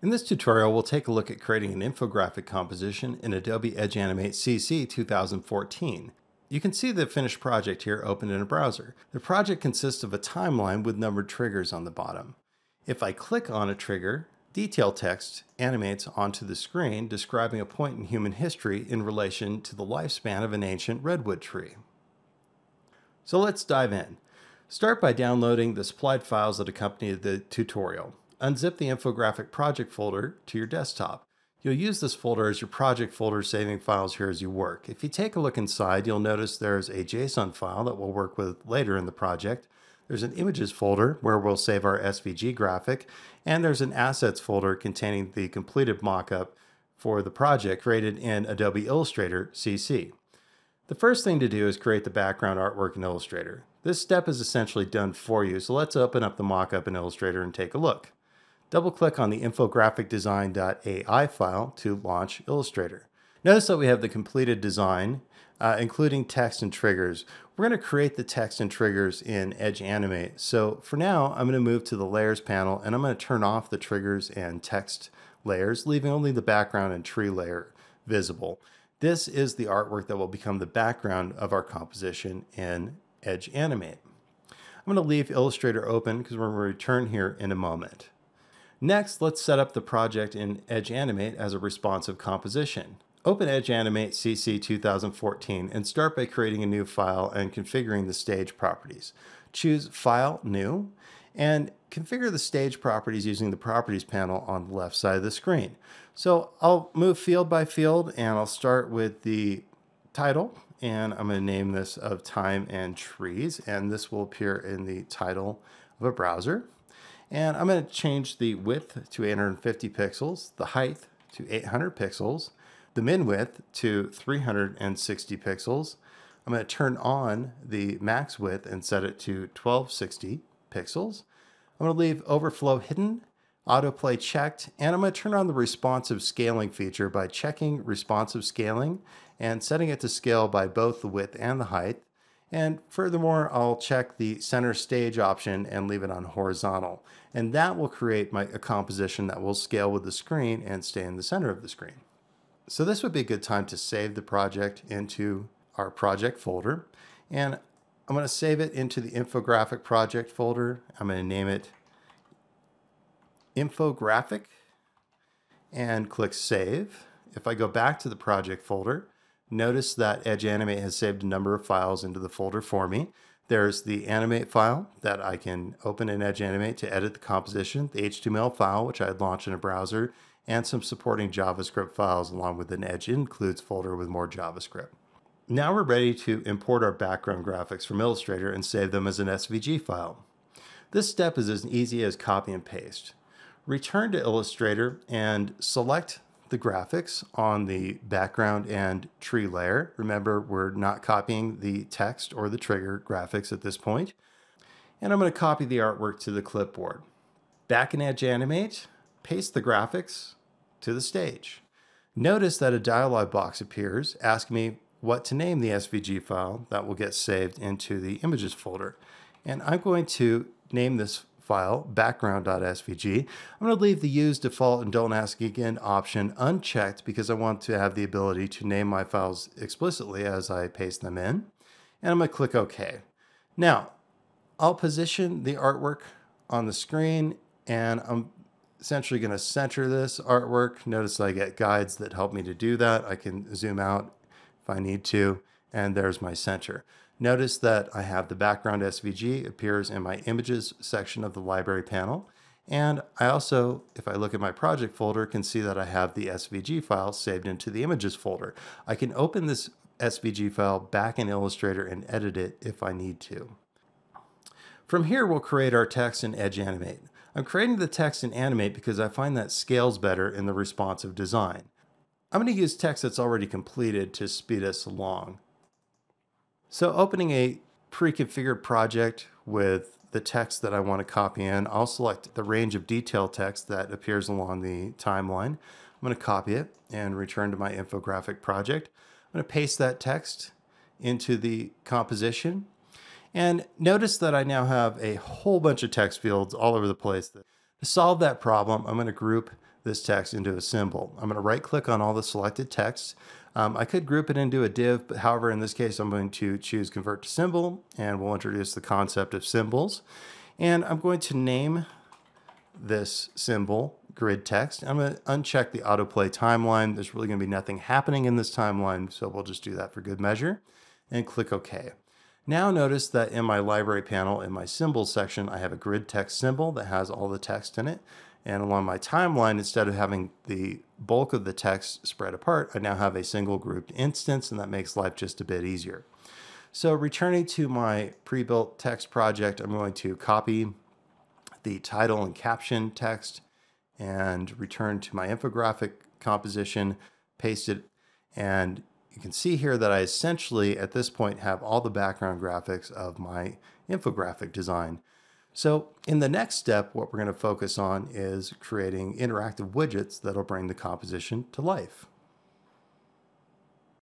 In this tutorial, we'll take a look at creating an infographic composition in Adobe Edge Animate CC 2014. You can see the finished project here open in a browser. The project consists of a timeline with numbered triggers on the bottom. If I click on a trigger, detail text animates onto the screen describing a point in human history in relation to the lifespan of an ancient redwood tree. So let's dive in. Start by downloading the supplied files that accompany the tutorial. Unzip the infographic project folder to your desktop. You'll use this folder as your project folder, saving files here as you work. If you take a look inside, you'll notice there's a JSON file that we'll work with later in the project. There's an images folder where we'll save our SVG graphic, and there's an assets folder containing the completed mockup for the project created in Adobe Illustrator CC. The first thing to do is create the background artwork in Illustrator. This step is essentially done for you, so let's open up the mockup in Illustrator and take a look. Double-click on the infographicdesign.ai file to launch Illustrator. Notice that we have the completed design, including text and triggers. We're going to create the text and triggers in Edge Animate. So for now, I'm going to move to the Layers panel, and I'm going to turn off the triggers and text layers, leaving only the background and tree layer visible. This is the artwork that will become the background of our composition in Edge Animate. I'm going to leave Illustrator open because we're going to return here in a moment. Next, let's set up the project in Edge Animate as a responsive composition. Open Edge Animate CC 2014 and start by creating a new file and configuring the stage properties. Choose File, New, and configure the stage properties using the Properties panel on the left side of the screen. So I'll move field by field, and I'll start with the title, and I'm going to name this of Time and Trees, and this will appear in the title of a browser. And I'm going to change the width to 850 pixels, the height to 800 pixels, the min width to 360 pixels. I'm going to turn on the max width and set it to 1260 pixels. I'm going to leave overflow hidden, autoplay checked, and I'm going to turn on the responsive scaling feature by checking responsive scaling and setting it to scale by both the width and the height. And furthermore, I'll check the center stage option and leave it on horizontal. And that will create a composition that will scale with the screen and stay in the center of the screen. So this would be a good time to save the project into our project folder. And I'm going to save it into the infographic project folder. I'm going to name it Infographic and click Save. If I go back to the project folder, notice that Edge Animate has saved a number of files into the folder for me. There's the Animate file that I can open in Edge Animate to edit the composition, the HTML file, which I had launched in a browser, and some supporting JavaScript files along with an Edge Includes folder with more JavaScript. Now we're ready to import our background graphics from Illustrator and save them as an SVG file. This step is as easy as copy and paste. Return to Illustrator and select the graphics on the background and tree layer. Remember, we're not copying the text or the trigger graphics at this point. And I'm going to copy the artwork to the clipboard. Back in Edge Animate, paste the graphics to the stage. Notice that a dialog box appears asking me what to name the SVG file that will get saved into the images folder. And I'm going to name this file background.svg. I'm going to leave the use default and don't ask again option unchecked because I want to have the ability to name my files explicitly as I paste them in. And I'm going to click OK. Now, I'll position the artwork on the screen, and I'm essentially going to center this artwork. Notice I get guides that help me to do that. I can zoom out if I need to, and there's my center. Notice that I have the background SVG appears in my images section of the library panel. And I also, if I look at my project folder, can see that I have the SVG file saved into the images folder. I can open this SVG file back in Illustrator and edit it if I need to. From here, we'll create our text in Edge Animate. I'm creating the text in Animate because I find that scales better in the responsive design. I'm going to use text that's already completed to speed us along. So opening a pre-configured project with the text that I want to copy in, I'll select the range of detail text that appears along the timeline. I'm going to copy it and return to my infographic project. I'm going to paste that text into the composition. And notice that I now have a whole bunch of text fields all over the place. To solve that problem, I'm going to group this text into a symbol. I'm going to right click on all the selected text. I could group it into a div, but however, in this case, I'm going to choose convert to symbol, and we'll introduce the concept of symbols. And I'm going to name this symbol grid text. I'm going to uncheck the autoplay timeline. There's really going to be nothing happening in this timeline, so we'll just do that for good measure and click OK. Now notice that in my library panel, in my symbols section, I have a grid text symbol that has all the text in it. And along my timeline, instead of having the bulk of the text spread apart, I now have a single grouped instance, and that makes life just a bit easier. So returning to my pre-built text project, I'm going to copy the title and caption text and return to my infographic composition, paste it, and you can see here that I essentially at this point have all the background graphics of my infographic design. So in the next step, what we're going to focus on is creating interactive widgets that'll bring the composition to life.